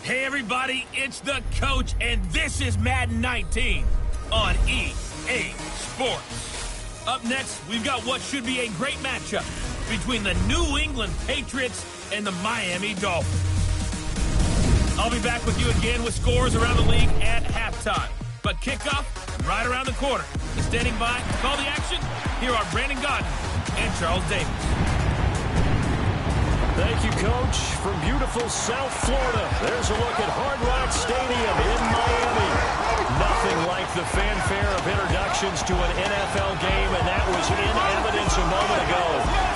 Hey everybody, it's the coach, and this is Madden 19 on EA Sports. Up next, we've got what should be a great matchup between the New England Patriots and the Miami Dolphins. I'll be back with you again with scores around the league at halftime. But kickoff right around the corner. And standing by to call the action, here are Brandon Gaudin and Charles Davis. Thank you, Coach. From beautiful South Florida, there's a look at Hard Rock Stadium in Miami. Nothing like the fanfare of introductions to an NFL game, and that was in evidence a moment ago.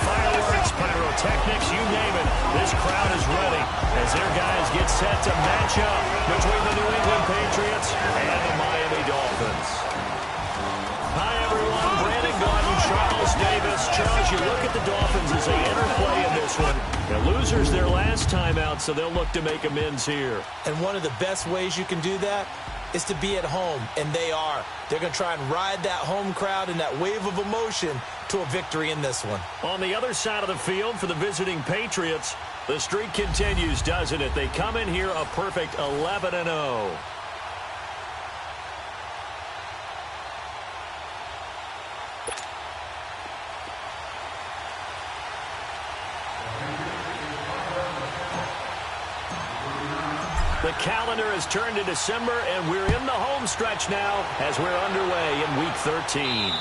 Fireworks, pyrotechnics, you name it. This crowd is ready as their guys get set to match up between the New England Patriots and the Miami Dolphins. Hi, everyone. Brandon Gaudin, Charles Davis. Charles, you look at the Dolphins as they interplay in this one. The losers their last time out, so they'll look to make amends here. And one of the best ways you can do that is to be at home, and they are. They're going to try and ride that home crowd and that wave of emotion to a victory in this one. On the other side of the field for the visiting Patriots, the streak continues, doesn't it? They come in here a perfect 11-0. The calendar has turned to December, and we're in the home stretch now as we're underway in Week 13.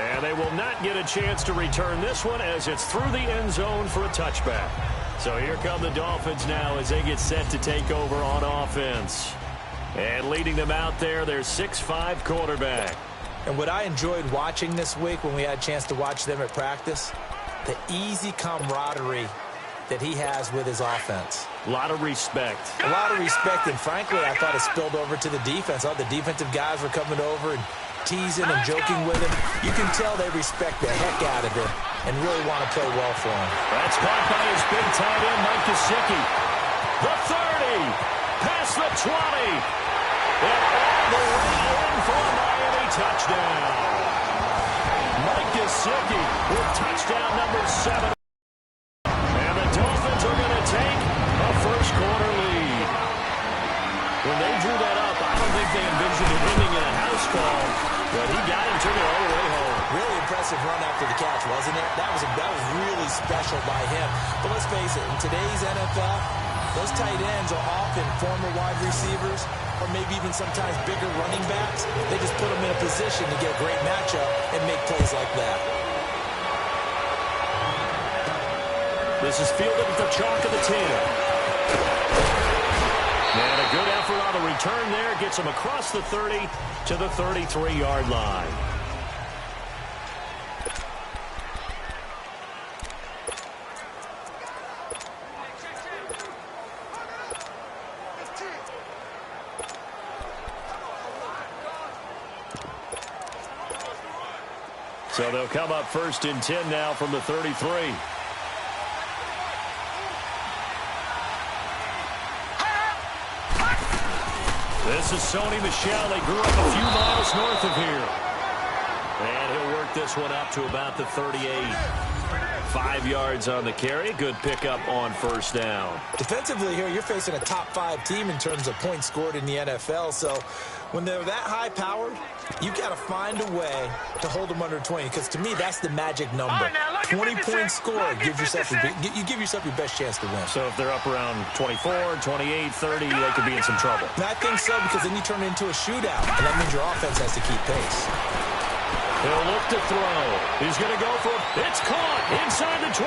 And they will not get a chance to return this one as it's through the end zone for a touchback. So here come the Dolphins now as they get set to take over on offense. And leading them out there, their 6'5" quarterback. And what I enjoyed watching this week when we had a chance to watch them at practice, the easy camaraderie that he has with his offense. A lot of respect. A lot of respect, and frankly, I thought it spilled over to the defense. All the defensive guys were coming over and teasing and joking with him. You can tell they respect the heck out of him and really want to play well for him. That's caught by his big tight end, Mike Gesicki. The 30, past the 20, and all the way in for a Miami touchdown. Mike Gesicki with touchdown number 7. Dolphins are going to take a first-quarter lead. When they drew that up, I don't think they envisioned it ending in a house call, but he got it and took it all the way home. Really impressive run after the catch, wasn't it? That was really special by him. But let's face it, in today's NFL, those tight ends are often former wide receivers or maybe even sometimes bigger running backs. They just put them in a position to get a great matchup and make plays like that. This is fielded at the chalk of the 10. And a good effort on the return there. Gets him across the 30 to the 33-yard line. So they'll come up 1st and 10 now from the 33. This is Sony Michel. They grew up a few miles north of here. And he'll work this one up to about the 38. 5 yards on the carry. Good pickup on first down. Defensively here, you're facing a top-5 team in terms of points scored in the NFL. So when they're that high-powered, you got to find a way to hold them under 20. Because to me, that's the magic number. 20 points scored. You give yourself your best chance to win. So if they're up around 24, 28, 30, they could be in some trouble. And I think so, because then you turn it into a shootout. And that means your offense has to keep pace. He'll look to throw. He's going to go for it. It's caught inside the 25.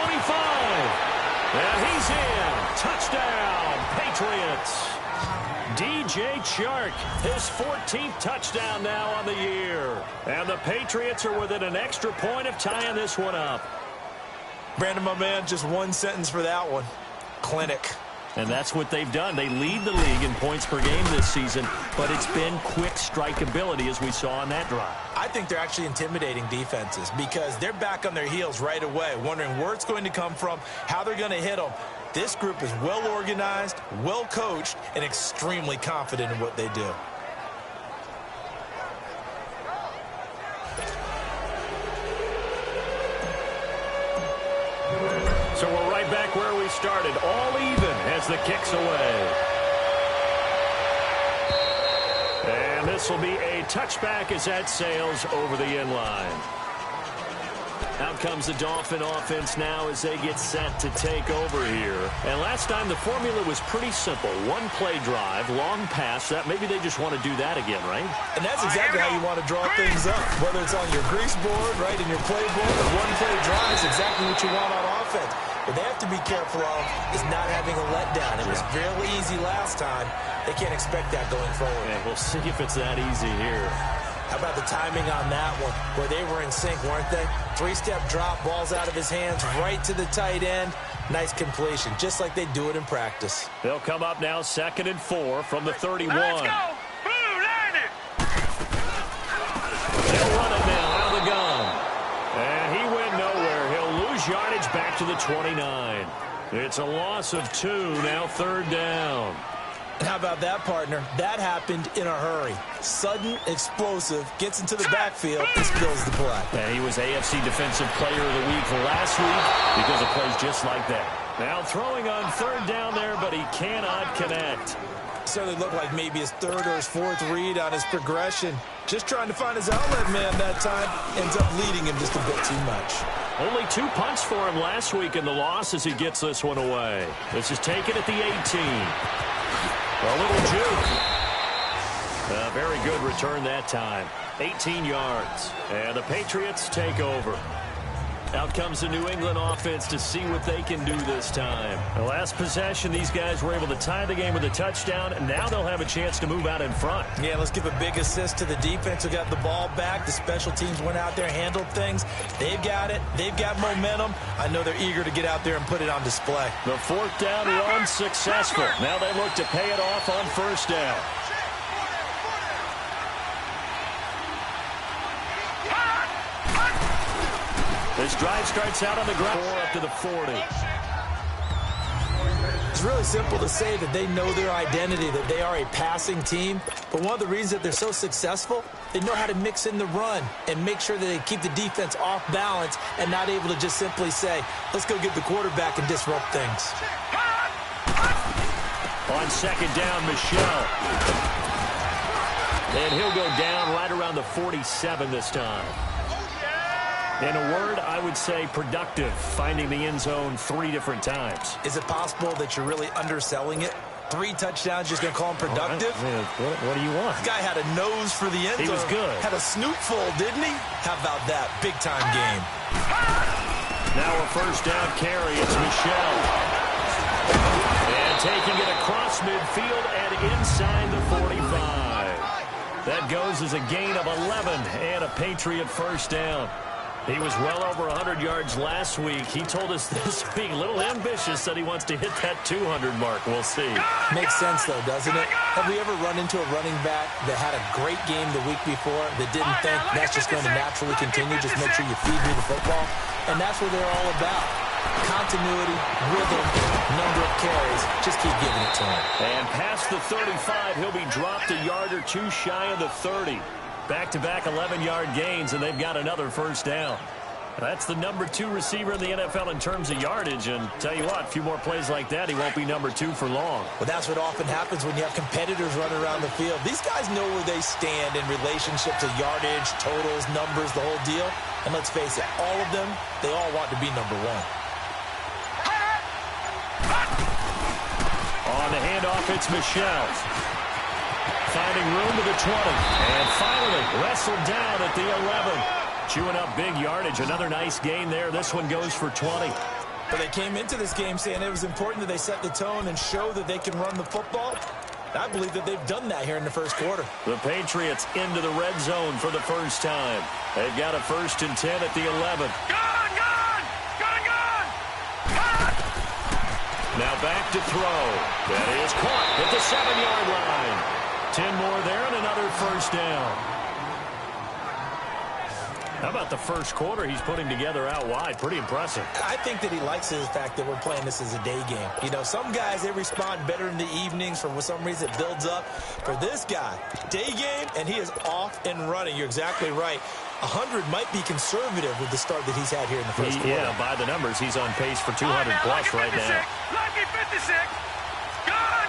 And he's in. Touchdown, Patriots. DJ Chark, his 14th touchdown now on the year. And the Patriots are within an extra point of tying this one up. Brandon, my man, just one sentence for that one. Clinic. And that's what they've done. They lead the league in points per game this season, but it's been quick strikeability as we saw on that drive. I think they're actually intimidating defenses because they're back on their heels right away, wondering where it's going to come from, how they're going to hit them. This group is well organized, well coached, and extremely confident in what they do. So we're right back where we started, all even as the kick's away. this will be a touchback as that sails over the end line. Out comes the Dolphin offense now as they get set to take over here. And last time the formula was pretty simple. One play drive, long pass. That maybe they just want to do that again, right? And that's exactly how you want to draw things up. Whether it's on your grease board, right, in your playbook, or one play drive is exactly what you want on offense. What they have to be careful of is not having a letdown. It was fairly easy last time. They can't expect that going forward. Yeah, we'll see if it's that easy here. How about the timing on that one, where they were in sync, weren't they? Three-step drop, ball's out of his hands, right to the tight end. Nice completion, just like they do it in practice. They'll come up now 2nd and 4 from the 31. Let's go! Boom, learn it! They'll run it now out of the gun. And he went nowhere. He'll lose yardage back to the 29. It's a loss of 2, now 3rd down. And how about that, partner? That happened in a hurry. Sudden, explosive, gets into the backfield, and spills the play. And he was AFC Defensive Player of the Week last week because of plays just like that. Now throwing on 3rd down there, but he cannot connect. Certainly looked like maybe his 3rd or his 4th read on his progression. Just trying to find his outlet man that time. Ends up leading him just a bit too much. Only 2 punts for him last week in the loss as he gets this one away. This is taken at the 18. A little juke. A very good return that time. 18 yards. And the Patriots take over. Out comes the New England offense to see what they can do this time. The last possession, these guys were able to tie the game with a touchdown, and now they'll have a chance to move out in front. Yeah, let's give a big assist to the defense who got the ball back. The special teams went out there, handled things. They've got it. They've got momentum. I know they're eager to get out there and put it on display. The 4th down run successful. Now they look to pay it off on 1st down. This drive starts out on the ground. 4 up to the 40. It's really simple to say that they know their identity, that they are a passing team. But one of the reasons that they're so successful, they know how to mix in the run and make sure that they keep the defense off balance and not able to just simply say, let's go get the quarterback and disrupt things. On 2nd down, Michelle. And he'll go down right around the 47 this time. In a word, I would say productive, finding the end zone 3 different times. Is it possible that you're really underselling it? 3 touchdowns, just going to call him productive? What do you want? This guy had a nose for the end zone. He was good. Had a snoot full, didn't he? How about that? Big-time game. Now a 1st down carry. It's Michelle. And taking it across midfield and inside the 45. That goes as a gain of 11 and a Patriot 1st down. He was well over 100 yards last week. He told us this being a little ambitious, that he wants to hit that 200 mark. We'll see. Makes sense, though, doesn't it? Have we ever run into a running back that had a great game the week before that didn't think that's just going to naturally continue? Just make sure you feed me the football. And that's what they're all about. Continuity, rhythm, number of carries. Just keep giving it to him. And past the 35, he'll be dropped a yard or 2 shy of the 30. Back-to-back 11-yard gains, and they've got another 1st down. That's the number 2 receiver in the NFL in terms of yardage, and tell you what, a few more plays like that, he won't be number 2 for long. Well, that's what often happens when you have competitors running around the field. These guys know where they stand in relationship to yardage, totals, numbers, the whole deal. And let's face it, all of them, they all want to be number 1. On the handoff, it's Michelle. Finding room to the 20. And finally wrestled down at the 11. Chewing up big yardage. Another nice gain there. This one goes for 20. But they came into this game saying it was important that they set the tone and show that they can run the football. I believe that they've done that here in the 1st quarter. The Patriots into the red zone for the 1st time. They've got a 1st and 10 at the 11. Gone! Now back to throw. That is caught at the 7-yard line. 10 more there and another 1st down. How about the 1st quarter he's putting together out wide? Pretty impressive. I think that he likes the fact that we're playing this as a day game. You know, some guys, they respond better in the evenings. For some reason, it builds up. For this guy, day game, and he is off and running. You're exactly right. 100 might be conservative with the start that he's had here in the 1st quarter. Yeah, by the numbers, he's on pace for 200 plus right now. Lucky 56. Gone!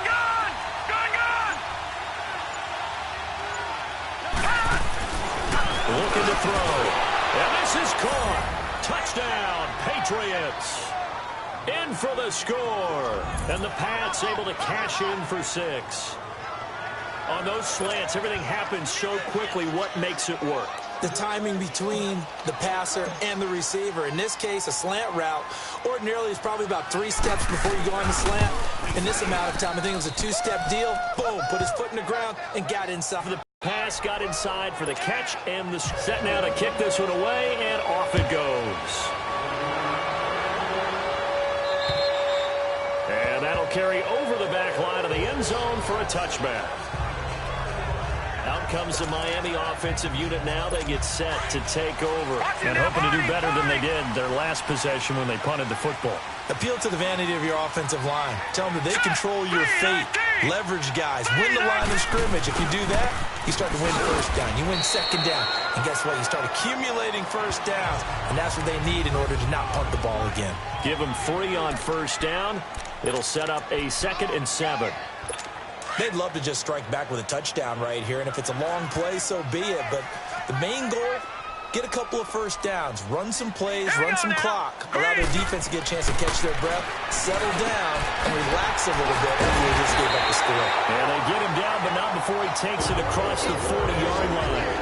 to throw. And this is caught. Touchdown, Patriots. In for the score. And the Pats able to cash in for 6. On those slants, everything happens so quickly. What makes it work? The timing between the passer and the receiver. In this case, a slant route ordinarily is probably about 3 steps before you go on the slant. In this amount of time, I think it was a 2-step deal. Boom, put his foot in the ground and got inside. The pass got inside for the catch, and the set now to kick this one away, and off it goes. And that'll carry over the back line of the end zone for a touchback. Out comes the Miami offensive unit now. They get set to take over and hoping to do better than they did their last possession when they punted the football. Appeal to the vanity of your offensive line. Tell them that they control your fate. Leverage guys. Win the line of scrimmage. If you do that, you start to win first down. You win second down. And guess what? You start accumulating first downs. And that's what they need in order to not punt the ball again. Give them 3 on first down. It'll set up a 2nd and 7. They'd love to just strike back with a touchdown right here, and if it's a long play, so be it. But the main goal, get a couple of first downs, run some plays, run some clock, allow their defense to get a chance to catch their breath, settle down, and relax a little bit after they just gave up the score. And they get him down, but not before he takes it across the 40-yard line.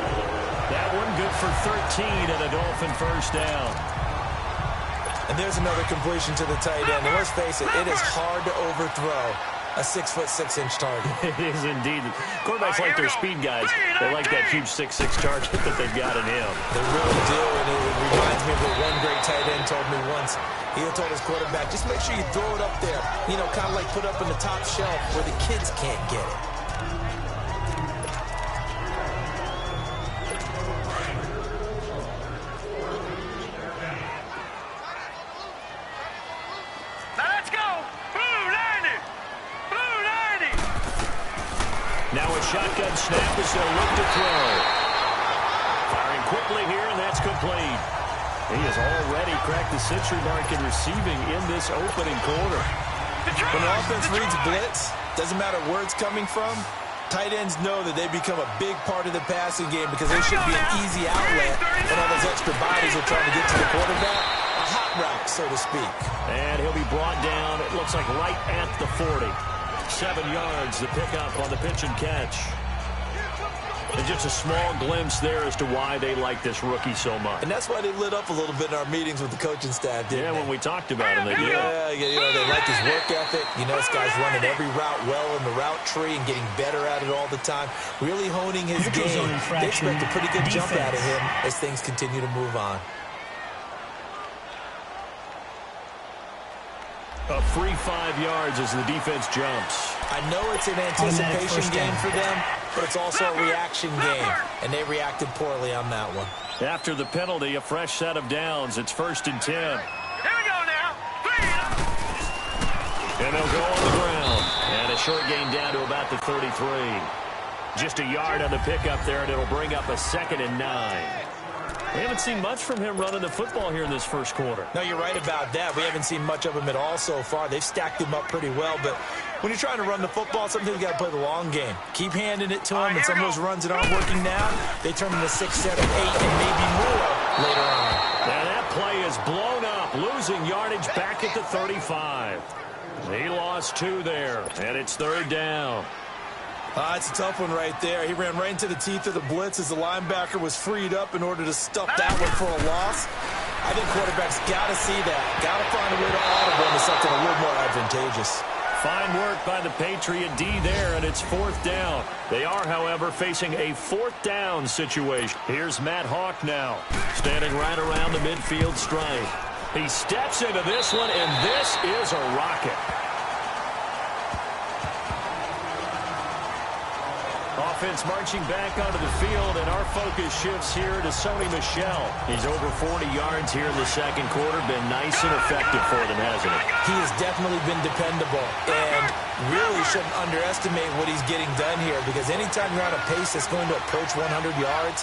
That one good for 13 and a Dolphin first down. And there's another completion to the tight end. And let's face it, it is hard to overthrow a 6'6" target. It is indeed. Quarterbacks like their speed guys. They like that huge 6'6" target that they've got in him. They really do, and it reminds me of what one great tight end told me once. He told his quarterback, just make sure you throw it up there. You know, kind of like put up in the top shelf where the kids can't get it. Shotgun snap as they'll look to throw. Firing quickly here, and that's complete. He has already cracked the century mark in receiving in this opening quarter. When an offense reads blitz, doesn't matter where it's coming from, tight ends know that they become a big part of the passing game because they should be an easy outlet when all those extra bodies are trying to get to the quarterback. A hot route, so to speak. And he'll be brought down, it looks like right at the 40. 7 yards, the pickup on the pitch and catch. And just a small glimpse there as to why they like this rookie so much. And that's why they lit up a little bit in our meetings with the coaching staff, didn't they? When we talked about him, they did. Yeah, you know, they like his work ethic. You know, this guy's running every route well in the route tree and getting better at it all the time, really honing his game. They expect a pretty good jump out of him as things continue to move on. A free 5 yards as the defense jumps. I know it's an anticipation game for them, but it's also a reaction game, and they reacted poorly on that one. After the penalty, a fresh set of downs. It's 1st and 10. Here we go now. And they'll go on the ground. And a short gain down to about the 33. Just a yard on the pickup there, and it'll bring up a 2nd and 9. We haven't seen much from him running the football here in this first quarter. No, you're right about that. We haven't seen much of him at all so far. They've stacked him up pretty well, but when you're trying to run the football, sometimes you got to play the long game. Keep handing it to him, and some of those runs that aren't working now, they turn into 6, 7, 8, and maybe more later on. Now that play is blown up, losing yardage back at the 35. He lost 2 there, and it's 3rd down. It's a tough one right there. He ran right into the teeth of the blitz as the linebacker was freed up in order to stuff that one for a loss. I think quarterbacks got to see that. Got to find a way to audible into something a little more advantageous. Fine work by the Patriot D there, and it's 4th down. They are, however, facing a 4th down situation. Here's Matt Hawk now, standing right around the midfield stripe. He steps into this one, and this is a rocket. Offense marching back onto the field, and our focus shifts here to Sony Michel. He's over 40 yards here in the second quarter. Been nice and effective for them, hasn't he? He has definitely been dependable, and really shouldn't underestimate what he's getting done here, because anytime you're on a pace that's going to approach 100 yards,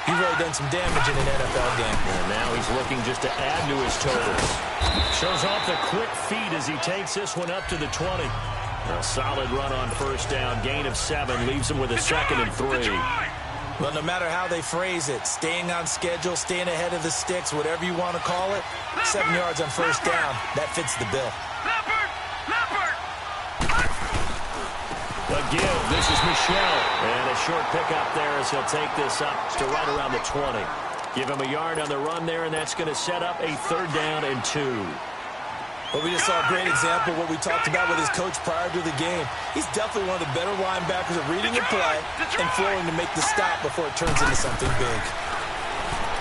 you've really done some damage in an NFL game. And now he's looking just to add to his totals. Shows off the quick feet as he takes this one up to the 20. A solid run on first down. Gain of 7 leaves him with a 2nd and 3. Well, no matter how they phrase it, staying on schedule, staying ahead of the sticks, whatever you want to call it, 7 yards on first down, that fits the bill. The give, this is Michel. And a short pickup there as he'll take this up to right around the 20. Give him a yard on the run there, and that's going to set up a 3rd down and 2. Well, we just saw a great example of what we talked about with his coach prior to the game. He's definitely one of the better linebackers at reading the play and flowing to make the stop before it turns into something big.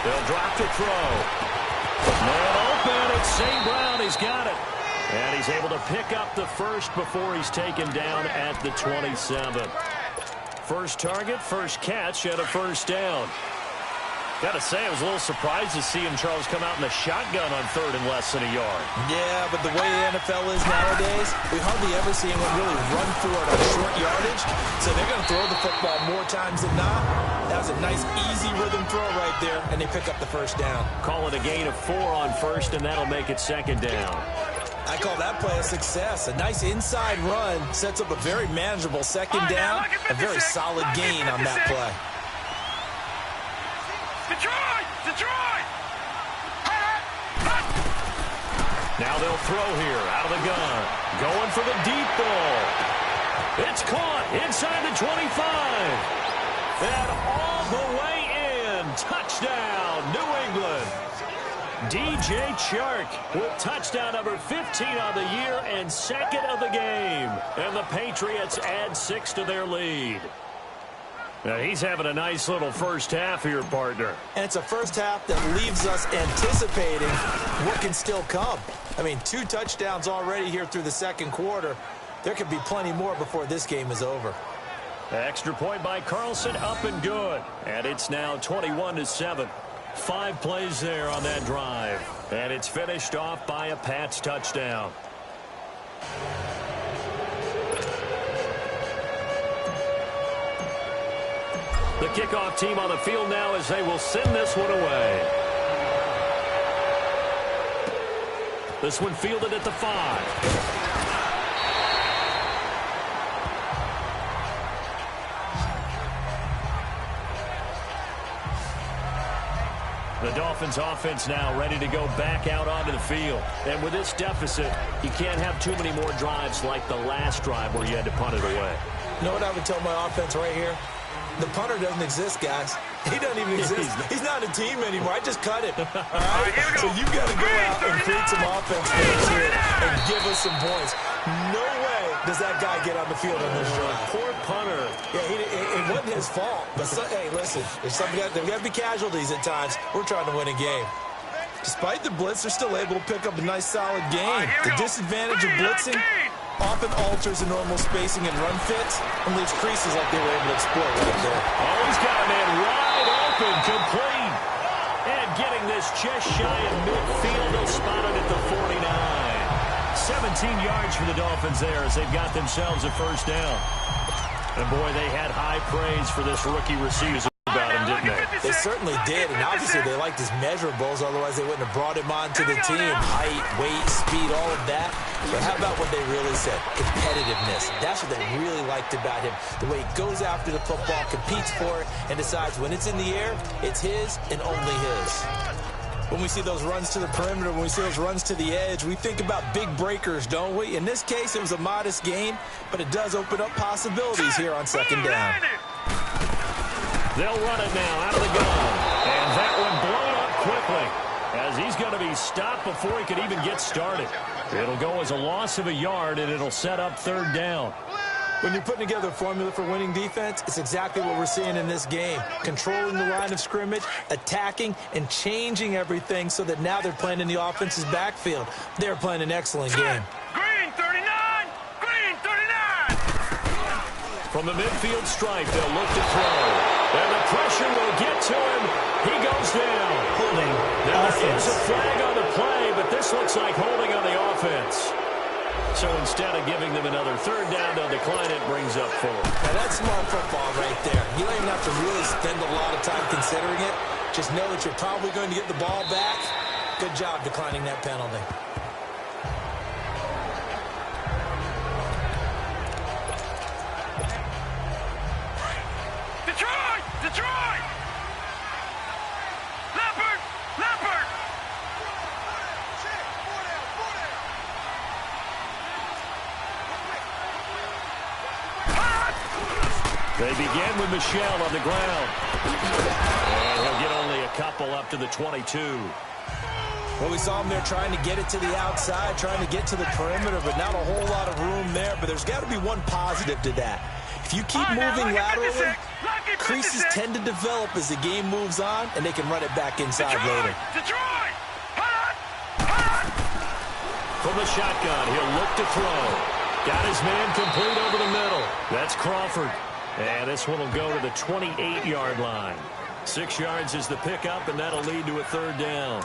They'll drop to throw. Man open, it's St. Brown. He's got it. And he's able to pick up the first before he's taken down at the 27. First target, first catch, and a 1st down. Got to say, I was a little surprised to see him, Charles, come out in the shotgun on 3rd and less than a yard. Yeah, but the way the NFL is nowadays, we hardly ever see anyone really run for it on short yardage. So they're going to throw the football more times than not. That was a nice, easy rhythm throw right there, and they pick up the 1st down. Call it a gain of 4 on 1st, and that'll make it 2nd down. I call that play a success. A nice inside run sets up a very manageable 2nd down, a very solid gain on that play. Detroit! Now they'll throw here out of the gun. Going for the deep ball. It's caught inside the 25. And all the way in. Touchdown, New England. DJ Chark with touchdown number 15 on the year and 2nd of the game. And the Patriots add 6 to their lead. Now he's having a nice little first half here, partner. And it's a first half that leaves us anticipating what can still come. I mean, 2 touchdowns already here through the 2nd quarter. There could be plenty more before this game is over. Extra point by Carlson, up and good. And it's now 21-7. 5 plays there on that drive. And it's finished off by a Pats touchdown. The kickoff team on the field now as they will send this one away. This one fielded at the 5. The Dolphins offense now ready to go back out onto the field. And with this deficit, you can't have too many more drives like the last drive where you had to punt it away. You know what I would tell my offense right here? The punter doesn't exist, guys. He doesn't even exist. He's not a team anymore. I just cut him. All right? So you got to go out and create some offense for us here and give us some points. No way does that guy get on the field on this drive. Poor punter. Yeah, it wasn't his fault. But, hey, listen, there's got to be casualties at times. We're trying to win a game. Despite the blitz, they're still able to pick up a nice, solid game. The disadvantage of blitzing often alters the normal spacing and run fits and leaves creases like they were able to exploit right there. Oh, he's got a man wide open, complete. And getting this just shy of midfield, they'll spot it at the 49. 17 yards for the Dolphins there as they've got themselves a 1st down. And boy, they had high praise for this rookie receiver about him, didn't they? They certainly did, and obviously they liked his measurables, otherwise they wouldn't have brought him onto the team. Height, weight, speed, all of that. But how about what they really said? Competitiveness. That's what they really liked about him. The way he goes after the football, competes for it, and decides when it's in the air, it's his and only his. When we see those runs to the perimeter, when we see those runs to the edge, we think about big breakers, don't we? In this case, it was a modest gain, but it does open up possibilities here on 2nd down. They'll run it now out of the gun. And that one blown up quickly as he's going to be stopped before he could even get started. It'll go as a loss of a yard, and it'll set up 3rd down. When you're putting together a formula for winning defense, it's exactly what we're seeing in this game. Controlling the line of scrimmage, attacking, and changing everything so that now they're playing in the offense's backfield. They're playing an excellent game. Green 39! Green 39! From the midfield stripe, they'll look to throw. And the pressure will get to him. He goes down. Holding now, offense. There is a flag on the play, but this looks like holding on the offense. So instead of giving them another 3rd down, they'll decline it, brings up 4. Now that's smart football right there. You don't even have to really spend a lot of time considering it. Just know that you're probably going to get the ball back. Good job declining that penalty. Detroit! They begin with Michel on the ground. And he'll get only a couple up to the 22. Well, we saw him there trying to get it to the outside, trying to get to the perimeter, but not a whole lot of room there. But there's got to be one positive to that. If you keep moving laterally, creases tend to develop as the game moves on, and they can run it back inside later. From the shotgun, he'll look to throw. Got his man complete over the middle. That's Crawford. And this one will go to the 28-yard line. 6 yards is the pickup, and that'll lead to a third down.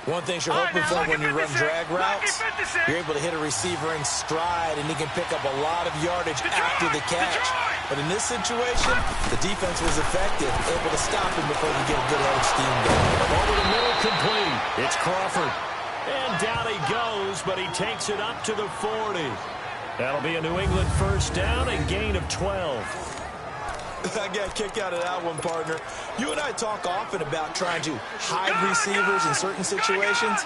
One thing you're hoping for when you run drag routes, you're able to hit a receiver in stride, and he can pick up a lot of yardage after the catch. But in this situation, the defense was effective, able to stop him before he get a good head of steam going. Over the middle, complete. It's Crawford. And down he goes, but he takes it up to the 40. That'll be a New England first down, a gain of 12. I got a kick out of that one, partner. You and I talk often about trying to hide receivers in certain situations,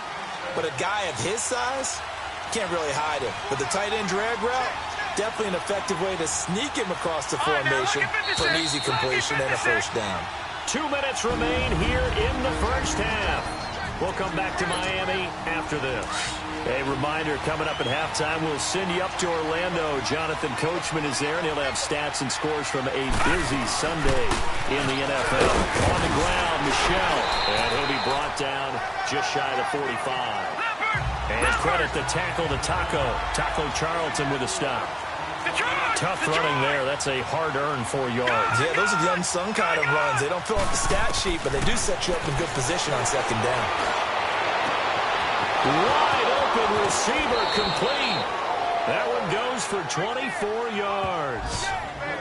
but a guy of his size can't really hide him. But the tight end drag route, definitely an effective way to sneak him across the formation for an easy completion and a first down. 2 minutes remain here in the first half. We'll come back to Miami after this. A reminder, coming up at halftime, we'll send you up to Orlando. Jonathan Coachman is there, and he'll have stats and scores from a busy Sunday in the NFL. On the ground, Michel, and he'll be brought down just shy of the 45. And credit the tackle to Taco Charlton with a stop. Tough running there. That's a hard-earned 4 yards. Yeah, those are the unsung kind of runs. They don't fill up the stat sheet, but they do set you up in good position on second down. Wide open receiver complete. That one goes for 24 yards.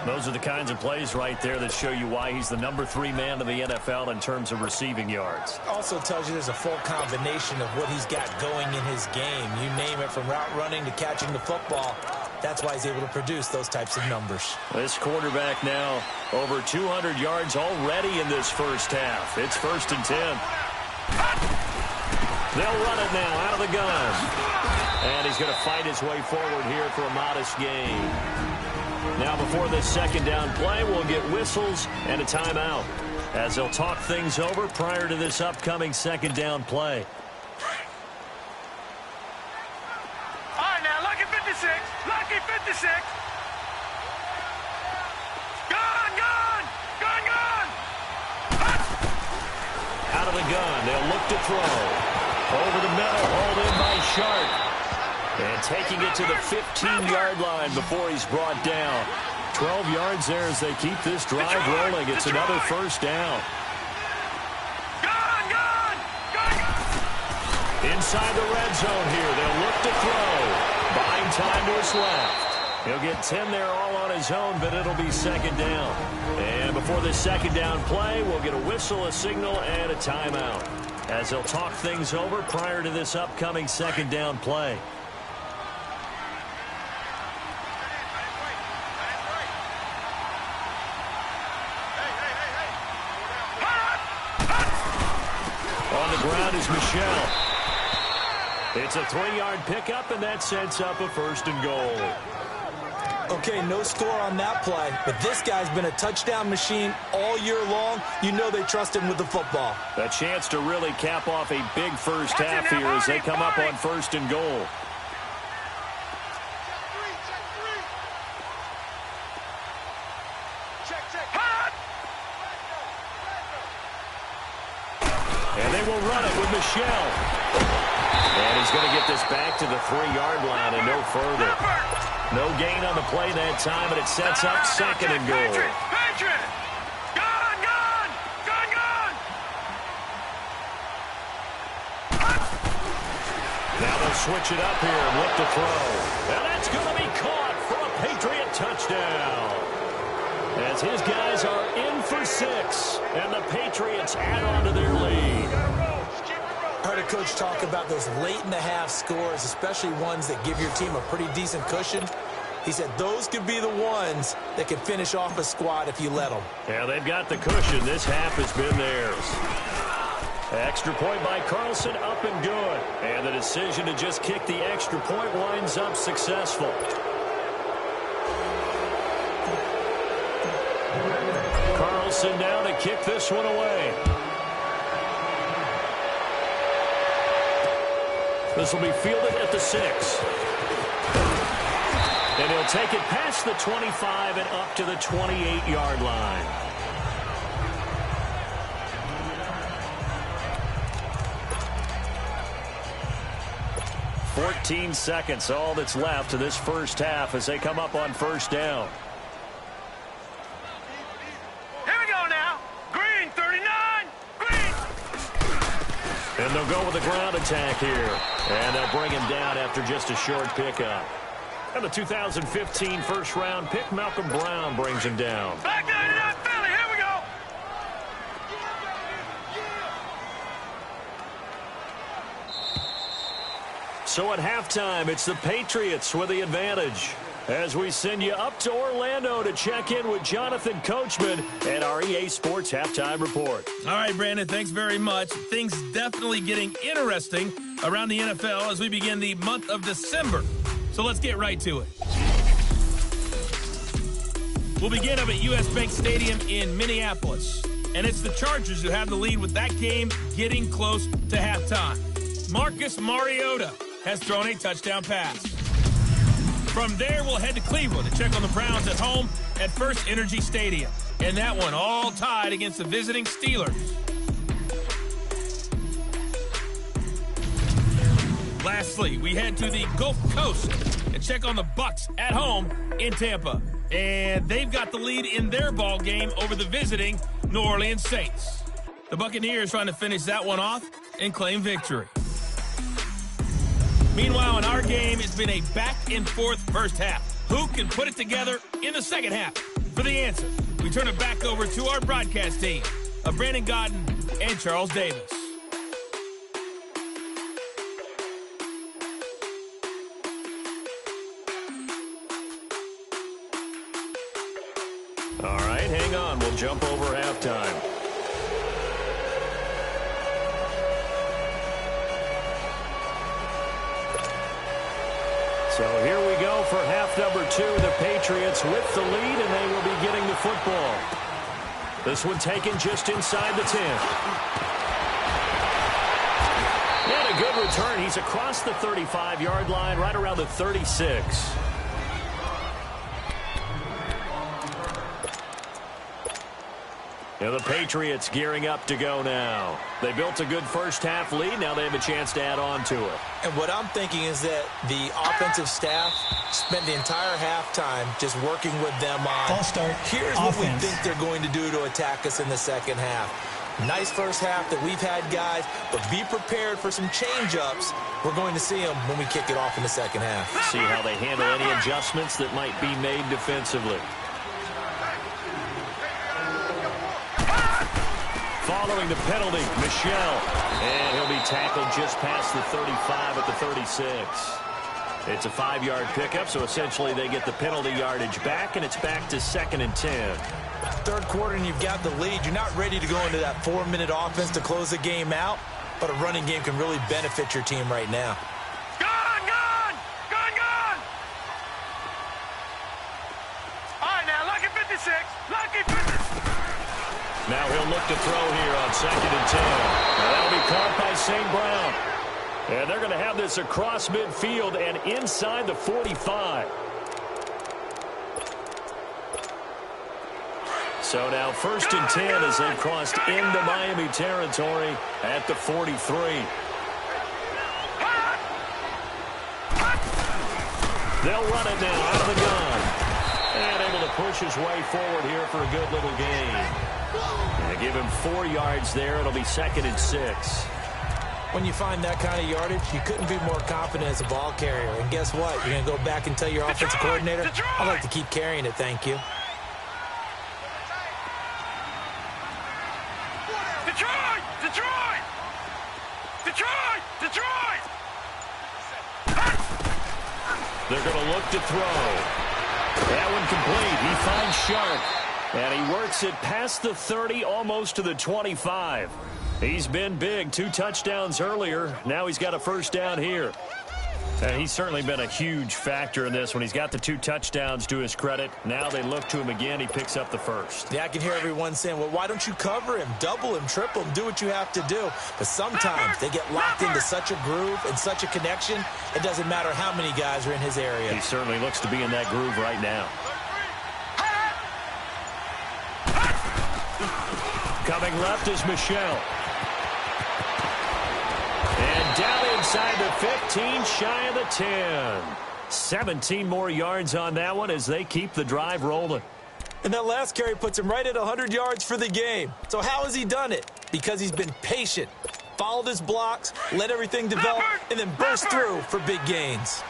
Those are the kinds of plays right there that show you why he's the number 3 man in the NFL in terms of receiving yards. Also tells you there's a full combination of what he's got going in his game. You name it, from route running to catching the football. That's why he's able to produce those types of numbers. This quarterback now over 200 yards already in this first half. It's 1st and 10. They'll run it now out of the gun. And he's going to fight his way forward here for a modest gain. Now before this second down play, we'll get whistles and a timeout as they'll talk things over prior to this upcoming second down play. All right, now, lucky 56. Lucky 56. Gone. Out of the gun, they'll look to throw. Over the middle, hauled in by Sharp. And taking it to the 15-yard line before he's brought down. 12 yards there as they keep this drive rolling. It's another first down. Inside the red zone here. They'll look to throw. Buying time to his left. He'll get 10 there all on his own, but it'll be second down. And before this second down play, we'll get a whistle, a signal, and a timeout as they'll talk things over prior to this upcoming second down play. On the ground is Michel. It's a 3-yard pickup, and that sets up a 1st and goal. Okay, no score on that play, but this guy's been a touchdown machine all year long. You know they trust him with the football. A chance to really cap off a big first half here as they come up on 1st and goal. And they will run it with Michel. And he's going to get this back to the 3-yard line and no further. No gain on the play that time, and it sets up 2nd and goal. Now they'll switch it up here and look to throw. And that's going to be caught for a Patriot touchdown. As his guys are in for 6, and the Patriots add on to their lead. I heard a coach talk about those late-in-the-half scores, especially ones that give your team a pretty decent cushion. He said those could be the ones that can finish off a squad if you let them. Yeah, they've got the cushion. This half has been theirs. Extra point by Carlson, up and good. And the decision to just kick the extra point winds up successful. Wilson now to kick this one away. This will be fielded at the 6. And he'll take it past the 25 and up to the 28-yard line. "14 seconds, all that's left to this first half as they come up on first down. Here we go now. Green, 39. Green. And they'll go with a ground attack here. And they'll bring him down after just a short pickup. And the 2015 first-round pick, Malcolm Brown, brings him down. Back 99 Philly. Here we go. So at halftime, it's the Patriots with the advantage. As we send you up to Orlando to check in with Jonathan Coachman and our EA Sports Halftime Report. All right, Brandon, thanks very much. Things definitely getting interesting around the NFL as we begin the month of December. So let's get right to it. We'll begin up at U.S. Bank Stadium in Minneapolis. And it's the Chargers who have the lead with that game getting close to halftime. Marcus Mariota has thrown a touchdown pass. From there, we'll head to Cleveland to check on the Browns at home at First Energy Stadium. And that one all tied against the vising Steelers. Lastly, we head to the Gulf Coast and check on the Bucs at home in Tampa. And they've got the lead in their ball game over the visiting New Orleans Saints. The Buccaneers trying to finish that one off and claim victory. Meanwhile, in our game, it's been a back-and-forth first half. Who can put it together in the second half? For the answer, we turn it back over to our broadcast team of Brandon Godden and Charles Davis. All right, hang on. We'll jump over halftime. So here we go for half number 2. The Patriots with the lead, and they will be getting the football. This one taken just inside the 10. And a good return. He's across the 35-yard line, right around the 36. And the Patriots gearing up to go now. They built a good first-half lead. Now they have a chance to add on to it. And what I'm thinking is that the offensive staff spent the entire halftime just working with them on, here's what we think they're going to do to attack us in the second half. Nice first half that we've had, guys, but be prepared for some change-ups. We're going to see them when we kick it off in the second half. See how they handle any adjustments that might be made defensively. Following the penalty, Michel. And he'll be tackled just past the 35 at the 36. It's a 5-yard pickup, so essentially they get the penalty yardage back, and it's back to 2nd and 10. Third quarter, and you've got the lead. You're not ready to go into that 4-minute offense to close the game out, but a running game can really benefit your team right now. Gone! All right, now, lucky 56. Lucky 56. Now he'll look to throw here on 2nd and 10. Now that'll be caught by St. Brown. And they're going to have this across midfield and inside the 45. So now 1st and 10 as they've crossed into Miami territory at the 43. They'll run it now out of the gun. And able to push his way forward here for a good little gain. And give him 4 yards there. It'll be 2nd and 6. When you find that kind of yardage, you couldn't be more confident as a ball carrier. And guess what? You're going to go back and tell your offensive coordinator, I'd like to keep carrying it, thank you. Detroit! They're going to look to throw. That one complete. He finds Sharp. And he works it past the 30, almost to the 25. He's been big. 2 touchdowns earlier. Now he's got a first down here. And he's certainly been a huge factor in this when he's got the 2 touchdowns to his credit. Now they look to him again. He picks up the first. Yeah, I can hear everyone saying, well, why don't you cover him, double him, triple him, do what you have to do. But sometimes they get locked into such a groove and such a connection, it doesn't matter how many guys are in his area. He certainly looks to be in that groove right now. Coming left is Michelle. And down inside the 15, shy of the 10. 17 more yards on that one as they keep the drive rolling. And that last carry puts him right at 100 yards for the game. So how has he done it? Because he's been patient, followed his blocks, let everything develop, and then burst through for big gains.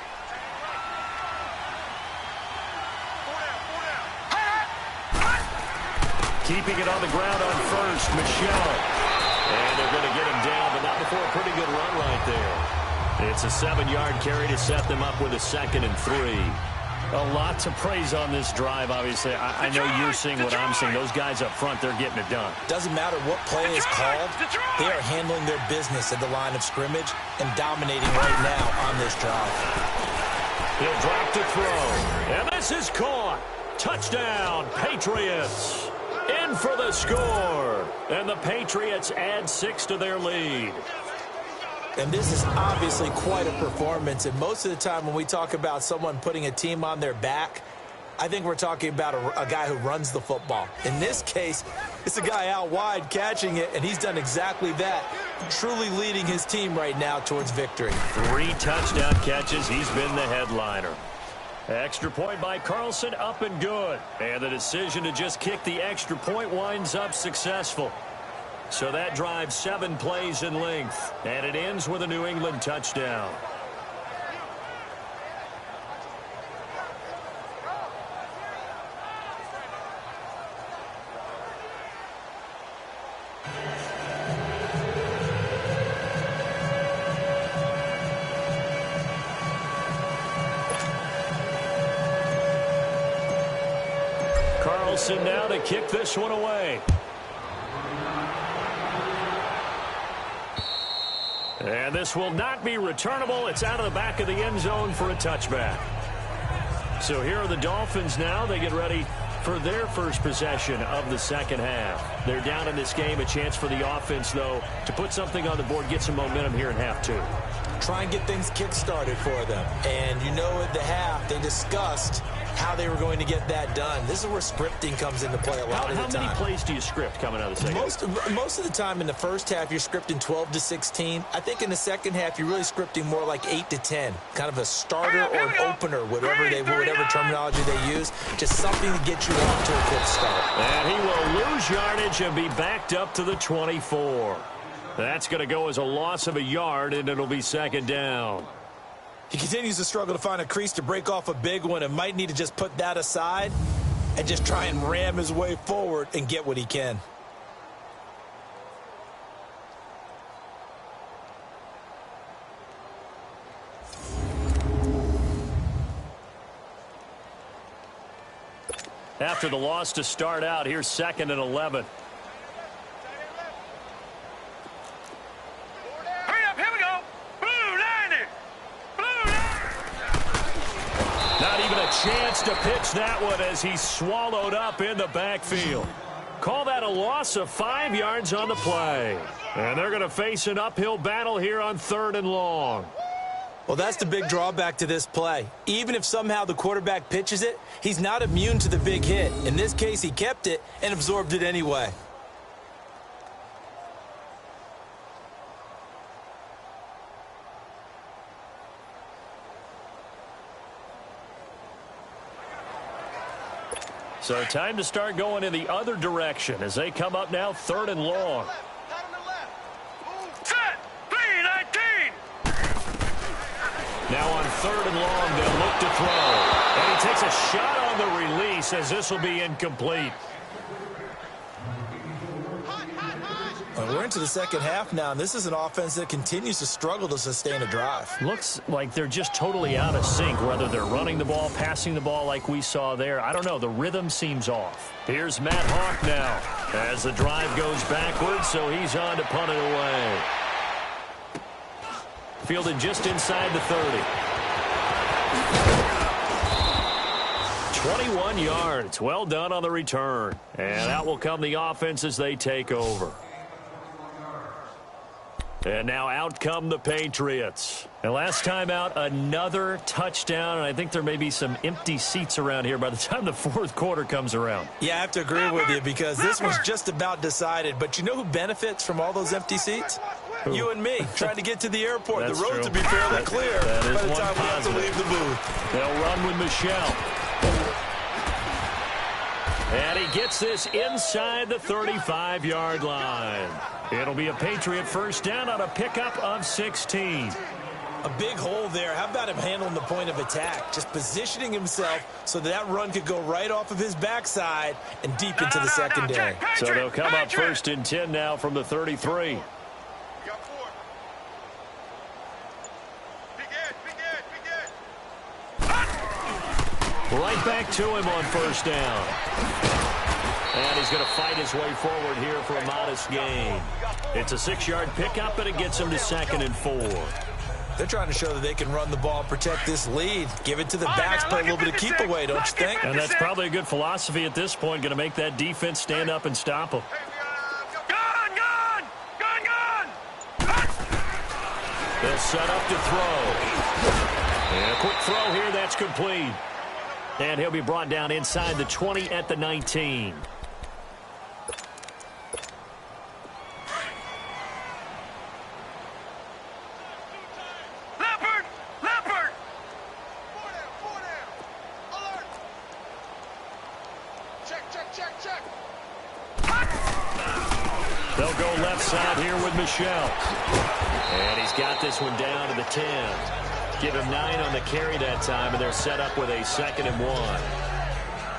Keeping it on the ground on first, Michelle. And they're going to get him down, but not before a pretty good run right there. It's a 7-yard carry to set them up with a 2nd and 3. A lot to praise on this drive, obviously. I know you're seeing what I'm seeing. Those guys up front, they're getting it done. Doesn't matter what play is called. They are handling their business at the line of scrimmage and dominating right now on this drive. He'll drop to throw. And this is caught. Touchdown, Patriots. In for the score. And the Patriots add 6 to their lead. And this is obviously quite a performance. And most of the time when we talk about someone putting a team on their back, I think we're talking about a guy who runs the football. In this case, it's a guy out wide catching it, and he's done exactly that, truly leading his team right now towards victory. 3 touchdown catches. He's been the headliner. Extra point by Carlson, up and good. And the decision to just kick the extra point winds up successful. So that drives 7 plays in length. And it ends with a New England touchdown. Carlson now to kick this one away. And this will not be returnable. It's out of the back of the end zone for a touchback. So here are the Dolphins now. They get ready for their first possession of the second half. They're down in this game. A chance for the offense, though, to put something on the board, get some momentum here in half 2. Try and get things kick-started for them. And you know at the half, they discussed how they were going to get that done. This is where scripting comes into play a lot of the time. How many plays do you script coming out of the second? Most of the time in the first half, you're scripting 12 to 16. I think in the second half, you're really scripting more like 8 to 10. Kind of a starter or an opener, whatever terminology they use. Just something to get you off to a quick start. And he will lose yardage and be backed up to the 24. That's going to go as a loss of a yard, and it'll be second down. He continues to struggle to find a crease to break off a big one and might need to just put that aside and just try and ram his way forward and get what he can. After the loss to start out, here's 2nd and 11. Chance to pitch that one as he's swallowed up in the backfield. Call that a loss of 5 yards on the play. And they're going to face an uphill battle here on 3rd and long. Well, that's the big drawback to this play. Even if somehow the quarterback pitches it, he's not immune to the big hit. In this case, he kept it and absorbed it anyway. So time to start going in the other direction as they come up now 3rd and long. Set, 3-19. Now on 3rd and long, they'll look to throw. And he takes a shot on the release as this will be incomplete. Well, we're into the second half now, and this is an offense that continues to struggle to sustain a drive. Looks like they're just totally out of sync, whether they're running the ball, passing the ball like we saw there. I don't know. The rhythm seems off. Here's Matt Hawk now as the drive goes backwards, so he's on to punt it away. Fielded just inside the 30. 21 yards. Well done on the return. And out will come the offense as they take over. And now out come the Patriots. And last time out, another touchdown. And I think there may be some empty seats around here by the time the fourth quarter comes around. Yeah, I have to agree with you because this was just about decided. But you know who benefits from all those empty seats? Who? You and me, trying to get to the airport. That's the roads true. will be fairly clear that is by the time we have to positive. leave the booth. They'll run with Michelle. And he gets this inside the 35-yard line. It'll be a Patriot first down on a pickup of 16. A big hole there. How about him handling the point of attack? Just positioning himself so that run could go right off of his backside and deep into the secondary. So they'll come up first and 10 now from the 33. Right back to him on first down. And he's going to fight his way forward here for a modest gain. It's a 6-yard pickup, but it gets him to 2nd and 4. They're trying to show that they can run the ball, protect this lead. Give it to the backs, play a little bit of keep away, don't you think? And that's probably a good philosophy at this point, going to make that defense stand up and stop them. Gun! They'll set up to throw. And a quick throw here, that's complete. And he'll be brought down inside the 20 at the 19. Leopard! Alert! Check. They'll go left side here with Michelle. And he's got this one down to the 10. Give him 9 on the carry that time, and they're set up with a 2nd and 1.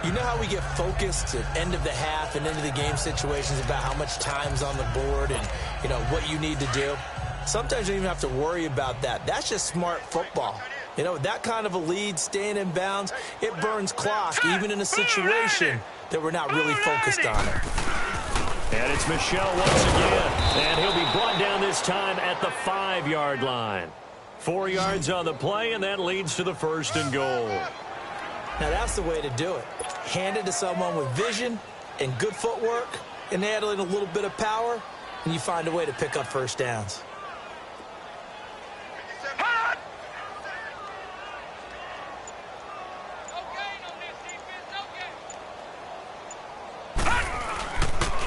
You know how we get focused at end of the half and into the game situations about how much time's on the board and, you know, what you need to do? Sometimes you don't even have to worry about that. That's just smart football. You know, that kind of a lead, staying in bounds, it burns clock, even in a situation that we're not really focused on it. And it's Michelle once again. And he'll be brought down this time at the 5-yard line. 4 yards on the play, and that leads to the 1st and goal. Now, that's the way to do it. Hand it to someone with vision and good footwork and add in a little bit of power, and you find a way to pick up first downs.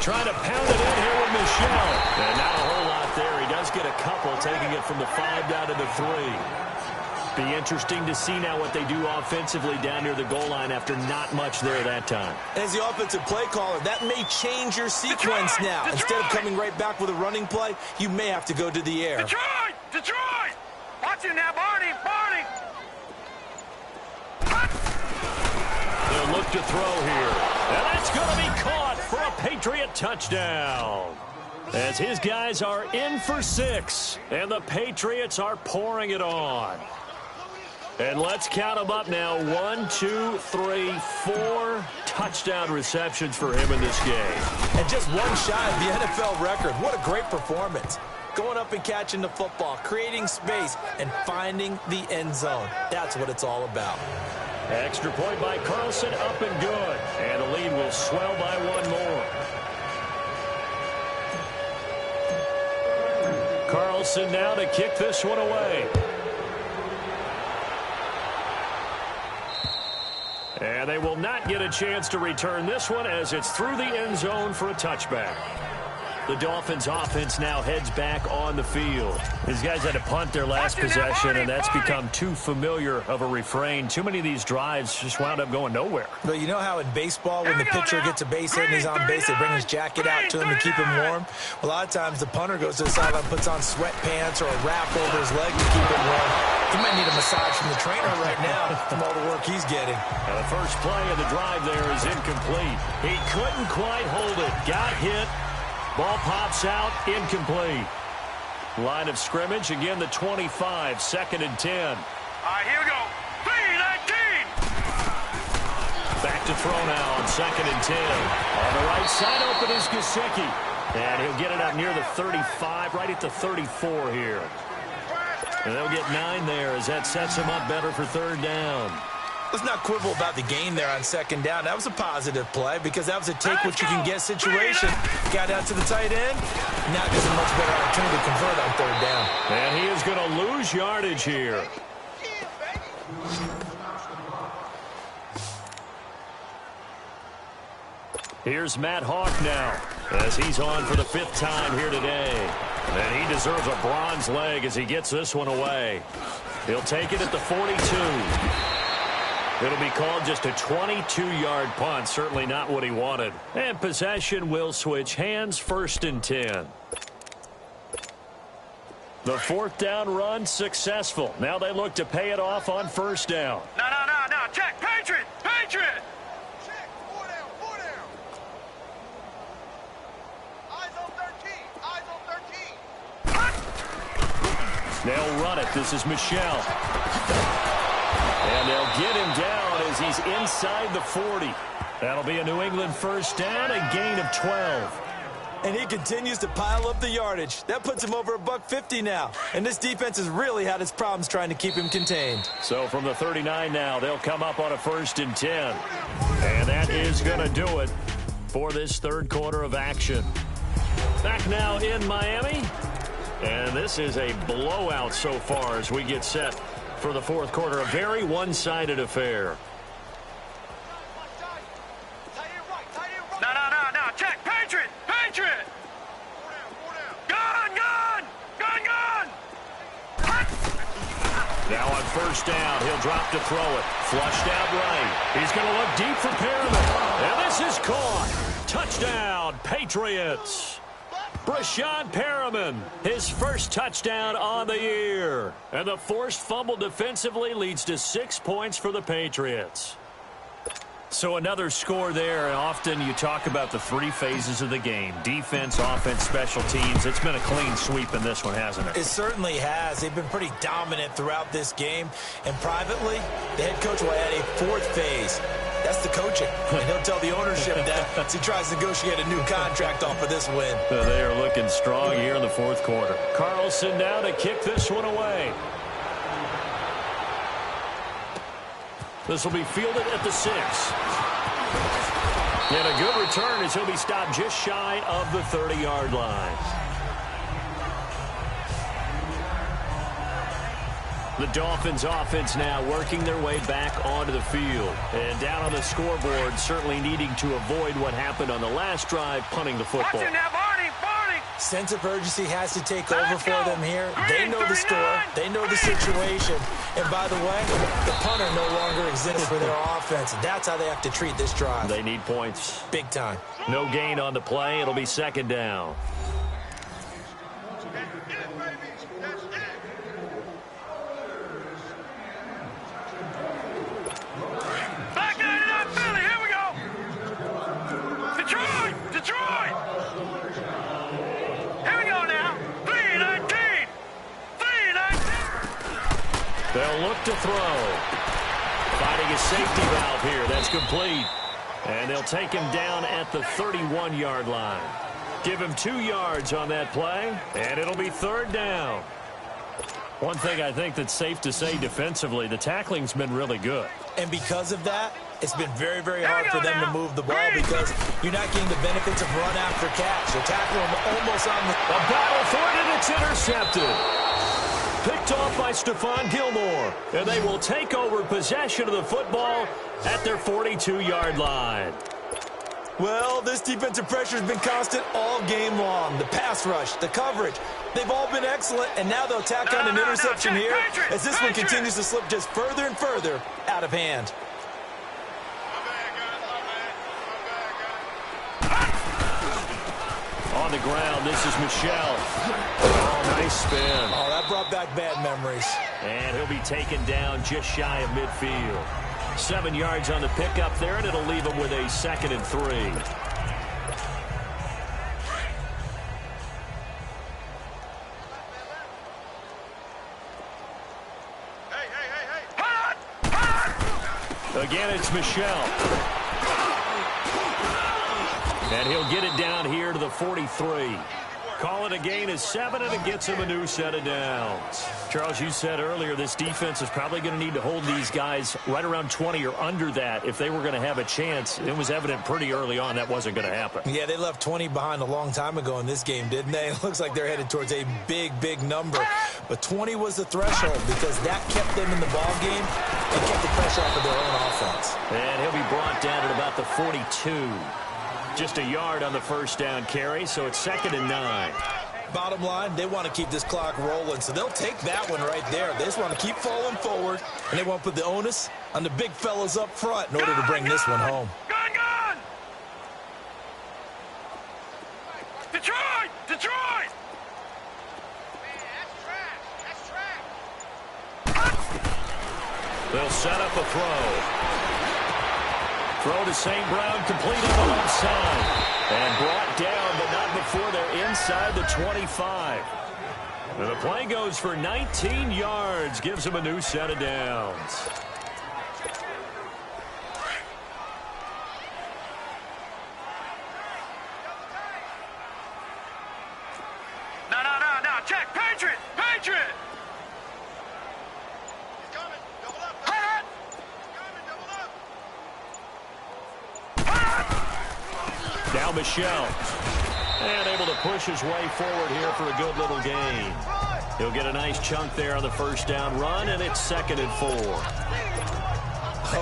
Trying to pound it in here with Michelle. And not a whole lot there. He does get a couple, taking it from the 5 down to the 3. Be interesting to see now what they do offensively down near the goal line after not much there that time. As the offensive play caller, that may change your sequence now. Instead of coming right back with a running play, you may have to go to the air. Detroit! Watch it now, Barney! They'll look to throw here. And that's going to be caught for a Patriot touchdown. As his guys are in for 6, and the Patriots are pouring it on. And let's count them up now. 1, 2, 3, 4 touchdown receptions for him in this game. And just one shy of the NFL record. What a great performance. Going up and catching the football, creating space, and finding the end zone. That's what it's all about. Extra point by Carlson, up and good. And the lead will swell by 1 more. Carlson now to kick this one away. And they will not get a chance to return this one as it's through the end zone for a touchback. The Dolphins offense now heads back on the field. These guys had to punt their last possession, and that's become too familiar of a refrain. Too many of these drives just wound up going nowhere. But you know how in baseball, when the pitcher gets a base hit and he's on base, they bring his jacket out to him to keep him warm? A lot of times the punter goes to the sideline, puts on sweatpants or a wrap over his leg to keep him warm. He might need a massage from the trainer right now from all the work he's getting. And the first play of the drive there is incomplete. He couldn't quite hold it. Got hit. Ball pops out, incomplete. Line of scrimmage, again the 25, 2nd and 10. All right, here we go. 3-19. Back to throw now on 2nd and 10. On the right side, open is Gesicki. And he'll get it up near the 35, right at the 34 here. And they'll get 9 there as that sets them up better for third down. Let's not quibble about the gain there on second down. That was a positive play because that was a take-what-you-can-get situation. Got out to the tight end. Now gives a much better opportunity to convert on third down. And he is going to lose yardage here. Here's Matt Hawk now as he's on for the 5th time here today. And he deserves a bronze leg as he gets this one away. He'll take it at the 42. It'll be called just a 22-yard punt. Certainly not what he wanted. And possession will switch hands, 1st and 10. The 4th down run successful. Now they look to pay it off on 1st down. No. Check. Patriot. Check. 4 down. Eyes on 13. They'll run it. This is Michelle. And they'll get him down as he's inside the 40. That'll be a New England 1st down, a gain of 12. And he continues to pile up the yardage. That puts him over $150 now. And this defense has really had its problems trying to keep him contained. So from the 39 now, they'll come up on a 1st and 10. And that is going to do it for this 3rd quarter of action. Back now in Miami. And this is a blowout so far as we get set for the 4th quarter. A very one-sided affair. No. Check. Patriot. Gun. Now on 1st down, he'll drop to throw it. Flushed out right. He's going to look deep for Perriman. And this is caught. Touchdown, Patriots. Brashad Perriman, his 1st touchdown on the year. And the forced fumble defensively leads to 6 points for the Patriots. So another score there, and often you talk about the 3 phases of the game. Defense, offense, special teams. It's been a clean sweep in this one, hasn't it? It certainly has. They've been pretty dominant throughout this game. And privately, the head coach will add a 4th phase. That's the coaching. And he'll tell the ownership that as he tries to negotiate a new contract off of this win. They are looking strong here in the 4th quarter. Carlson now to kick this one away. This will be fielded at the 6. And a good return as he'll be stopped just shy of the 30-yard line. The Dolphins offense now working their way back onto the field. And down on the scoreboard, certainly needing to avoid what happened on the last drive, punting the football. Watch it now, Barney. Sense of urgency has to take over for them here. They know the score. They know the situation. And by the way, the punter no longer exists for their offense. That's how they have to treat this drive. They need points. Big time. No gain on the play. It'll be 2nd down. They'll look to throw. Finding a safety valve here. That's complete. And they'll take him down at the 31-yard line. Give him 2 yards on that play, and it'll be 3rd down. One thing I think that's safe to say defensively, the tackling's been really good. And because of that, it's been very, very hard for them to move the ball because you're not getting the benefits of run after catch. You're tackling them almost on the... A battle for it, and it's intercepted. Picked off by Stephon Gilmore. And they will take over possession of the football at their 42-yard line. Well, this defensive pressure has been constant all game long. The pass rush, the coverage, they've all been excellent, and now they'll tack on an interception here as this one continues to slip just further and further out of hand. On the ground, this is Michelle. Oh, nice spin. Oh, that brought back bad memories. And he'll be taken down just shy of midfield. 7 yards on the pickup there, and it'll leave him with a 2nd and 3. Again, it's Michelle. And he'll get it down here to the 43. Call it a gain of 7, and it gets him a new set of downs. Charles, you said earlier this defense is probably going to need to hold these guys right around 20 or under that if they were going to have a chance. It was evident pretty early on that wasn't going to happen. Yeah, they left 20 behind a long time ago in this game, didn't they? It looks like they're headed towards a big, big number. But 20 was the threshold because that kept them in the ball game and kept the pressure off of their own offense. And he'll be brought down at about the 42. Just a yard on the first down carry, so it's 2nd and 9. Bottom line, they want to keep this clock rolling, so they'll take that one right there. They just want to keep falling forward, and they want to put the onus on the big fellas up front in order to bring this one home. Gone! Detroit! Detroit! That's trash. They'll set up a throw. Throw to St. Brown, complete on the left side. And brought down, but not before they're inside the 25. And the play goes for 19 yards, gives them a new set of downs. No. Check. Patriot! Patriot! Now Michelle. And able to push his way forward here for a good little gain. He'll get a nice chunk there on the first down run, and it's 2nd and 4.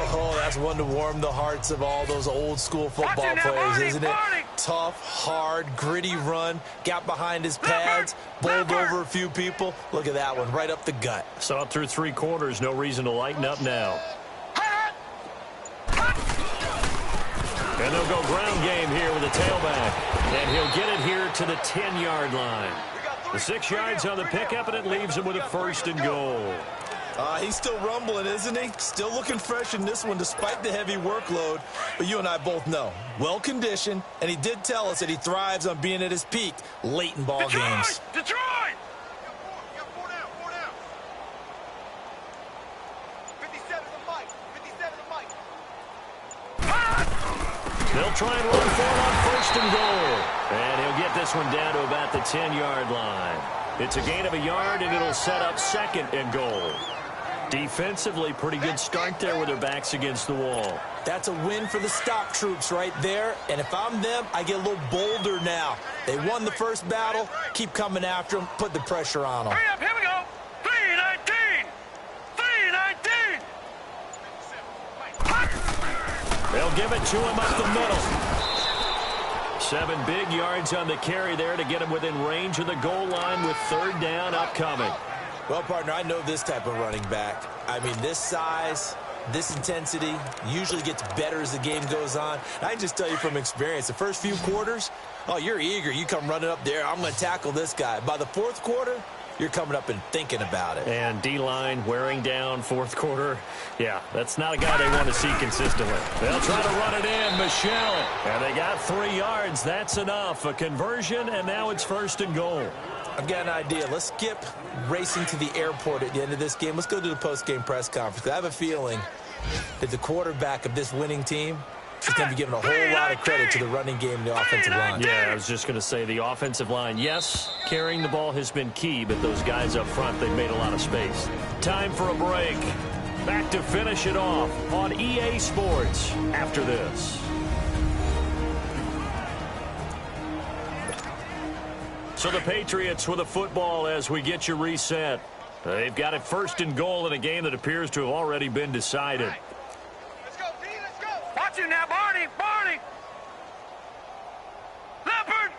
Oh, that's one to warm the hearts of all those old school football players, isn't it? Tough, hard, gritty run. Got behind his pads, bowled over a few people. Look at that one, right up the gut. Saw it through 3 quarters. No reason to lighten up now. And they'll go ground game here with a tailback. And he'll get it here to the 10-yard line. The 6 yards on the pickup, and it leaves him with a 1st and goal. He's still rumbling, isn't he? Still looking fresh in this one despite the heavy workload. But you and I both know, well-conditioned, and he did tell us that he thrives on being at his peak late in ball games. Detroit! They'll try and run for it on 1st and goal. And he'll get this one down to about the 10-yard line. It's a gain of a yard, and it'll set up 2nd and goal. Defensively, pretty good start there with their backs against the wall. That's a win for the stop troops right there. And if I'm them, I get a little bolder now. They won the first battle. Keep coming after them. Put the pressure on them. Hurry up, here we go. 3-19. 3-19. They'll give it to him up the middle. 7 big yards on the carry there to get him within range of the goal line with 3rd down upcoming. Well, partner, I know this type of running back. I mean, this size, this intensity usually gets better as the game goes on. And I can just tell you from experience, the first few quarters, oh, you're eager. You come running up there. I'm going to tackle this guy. By the 4th quarter, you're coming up and thinking about it. And D-line wearing down 4th quarter. Yeah, that's not a guy they want to see consistently. They'll try to run it in. Michelle. And they got 3 yards. That's enough. A conversion, and now it's 1st and goal. I've got an idea. Let's skip racing to the airport at the end of this game. Let's go to the post-game press conference. I have a feeling that the quarterback of this winning team is going to be given a whole lot of credit to the running game and the offensive line. Yeah, I was just going to say the offensive line, yes, carrying the ball has been key, but those guys up front, they've made a lot of space. Time for a break. Back to finish it off on EA Sports after this. So the Patriots with a football as we get you reset. They've got it 1st and goal in a game that appears to have already been decided. Let's go, D, let's go. Watch him now, Barney. Leopard.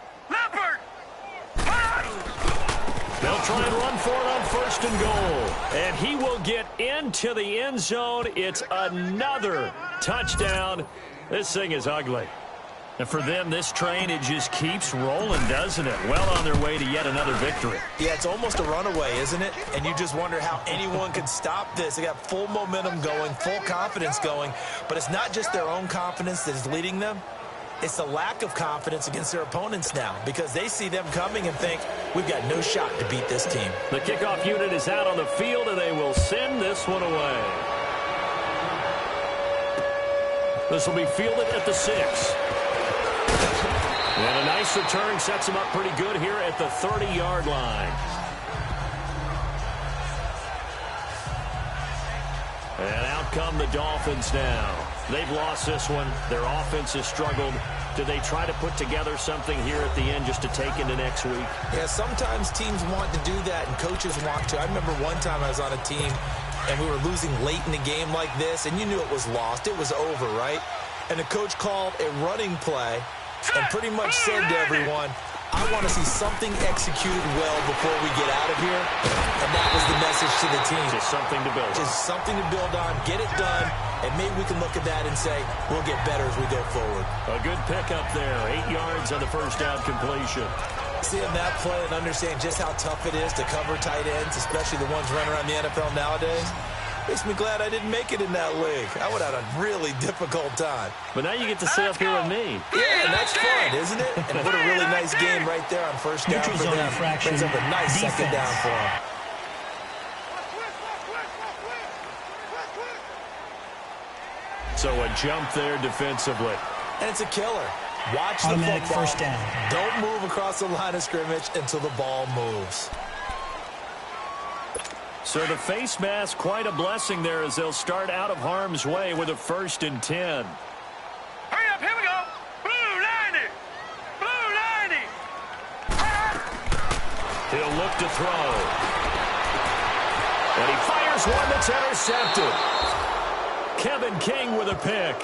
They'll try and run for it on 1st and goal. And he will get into the end zone. It's another touchdown. This thing is ugly. And for them, this train, it just keeps rolling, doesn't it? Well on their way to yet another victory. Yeah, it's almost a runaway, isn't it? And you just wonder how anyone could stop this. They got full momentum going, full confidence going. But it's not just their own confidence that is leading them. It's the lack of confidence against their opponents now because they see them coming and think, we've got no shot to beat this team. The kickoff unit is out on the field, and they will send this one away. This will be fielded at the 6. And a nice return sets him up pretty good here at the 30-yard line. And out come the Dolphins now. They've lost this one. Their offense has struggled. Do they try to put together something here at the end just to take into next week? Yeah, sometimes teams want to do that and coaches want to. I remember one time I was on a team and we were losing late in the game like this, and you knew it was lost. It was over, right? And the coach called a running play and pretty much said to everyone, I want to see something executed well before we get out of here. And that was the message to the team. Just something to build on. Just something to build on, get it done, and maybe we can look at that and say, we'll get better as we go forward. A good pickup there. 8 yards on the first down completion. Seeing that play and understand just how tough it is to cover tight ends, especially the ones running around the NFL nowadays, makes me glad I didn't make it in that league. I would have had a really difficult time. But now you get to sit up here with me. Yeah, and that's fun, isn't it? And what a really nice game right there on first down for them. Brings up a nice second down for them. So a jump there defensively. And it's a killer. Watch the football. First down. Don't move across the line of scrimmage until the ball moves. So the face mask, quite a blessing there as they'll start out of harm's way with a 1st and 10. Hurry up, here we go. Blue 90. Blue 90. He'll look to throw. And he fires one that's intercepted. Kevin King with a pick.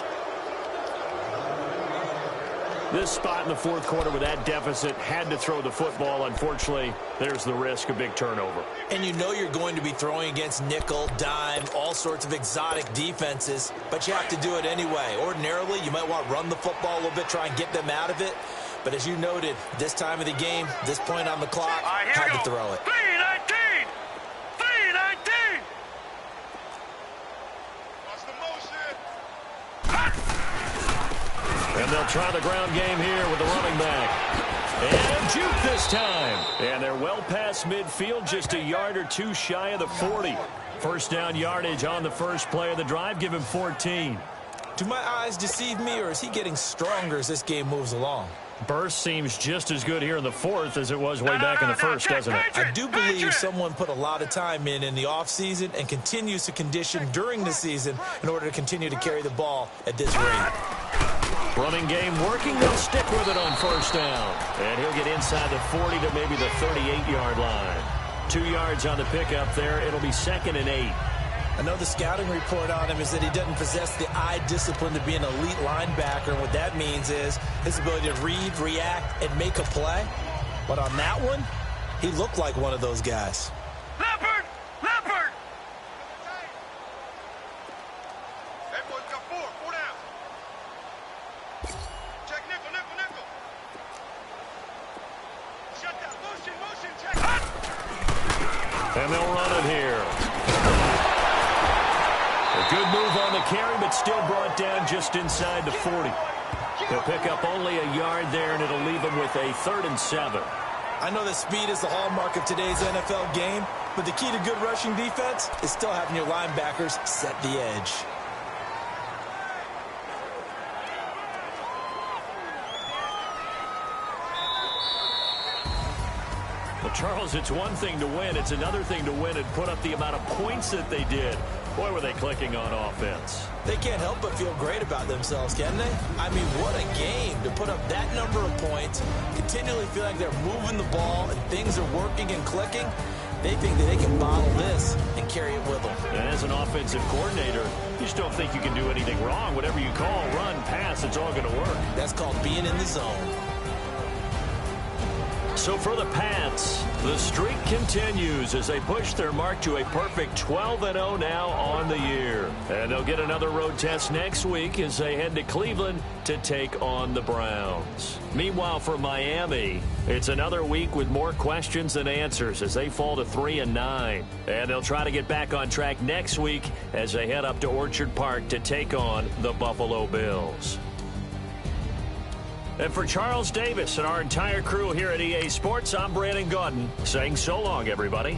This spot in the fourth quarter with that deficit, had to throw the football. Unfortunately, there's the risk of big turnover. And you know you're going to be throwing against nickel, dime, all sorts of exotic defenses, but you have to do it anyway. Ordinarily, you might want to run the football a little bit, try and get them out of it. But as you noted, this time of the game, this point on the clock, had to throw it. 319. 319. What's the motion? And they'll try the ground game here with the running back. And a juke this time. And they're well past midfield, just a yard or two shy of the 40. First down yardage on the first play of the drive. Give him 14. Do my eyes deceive me, or is he getting stronger as this game moves along? Burst seems just as good here in the fourth as it was way back in the first, doesn't it? I do believe someone put a lot of time in the offseason and continues to condition during the season in order to continue to carry the ball at this rate. Running game working. They'll stick with it on first down. And he'll get inside the 40 to maybe the 38-yard line. 2 yards on the pickup there. It'll be 2nd and 8. I know the scouting report on him is that he doesn't possess the eye discipline to be an elite linebacker. And what that means is his ability to read, react, and make a play. But on that one, he looked like one of those guys. Leopard! Leopard! Hey, boys, got 4 down. Check nickel, nickel, nickel. Shut down. Motion, check. And they'll run it here. A good move on the carry, but still brought down just inside the 40. He'll pick up only a yard there, and it'll leave him with a 3rd and 7. I know that speed is the hallmark of today's NFL game, but the key to good rushing defense is still having your linebackers set the edge. Well, Charles, it's one thing to win. It's another thing to win and put up the amount of points that they did. Boy, were they clicking on offense. They can't help but feel great about themselves, can they? I mean, what a game to put up that number of points, continually feel like they're moving the ball and things are working and clicking. They think that they can bottle this and carry it with them. And as an offensive coordinator, you just don't think you can do anything wrong. Whatever you call, run, pass, it's all going to work. That's called being in the zone. So for the Pats, the streak continues as they push their mark to a perfect 12-0 now on the year. And they'll get another road test next week as they head to Cleveland to take on the Browns. Meanwhile, for Miami, it's another week with more questions than answers as they fall to 3-9. And they'll try to get back on track next week as they head up to Orchard Park to take on the Buffalo Bills. And for Charles Davis and our entire crew here at EA Sports, I'm Brandon Gaudin saying so long, everybody.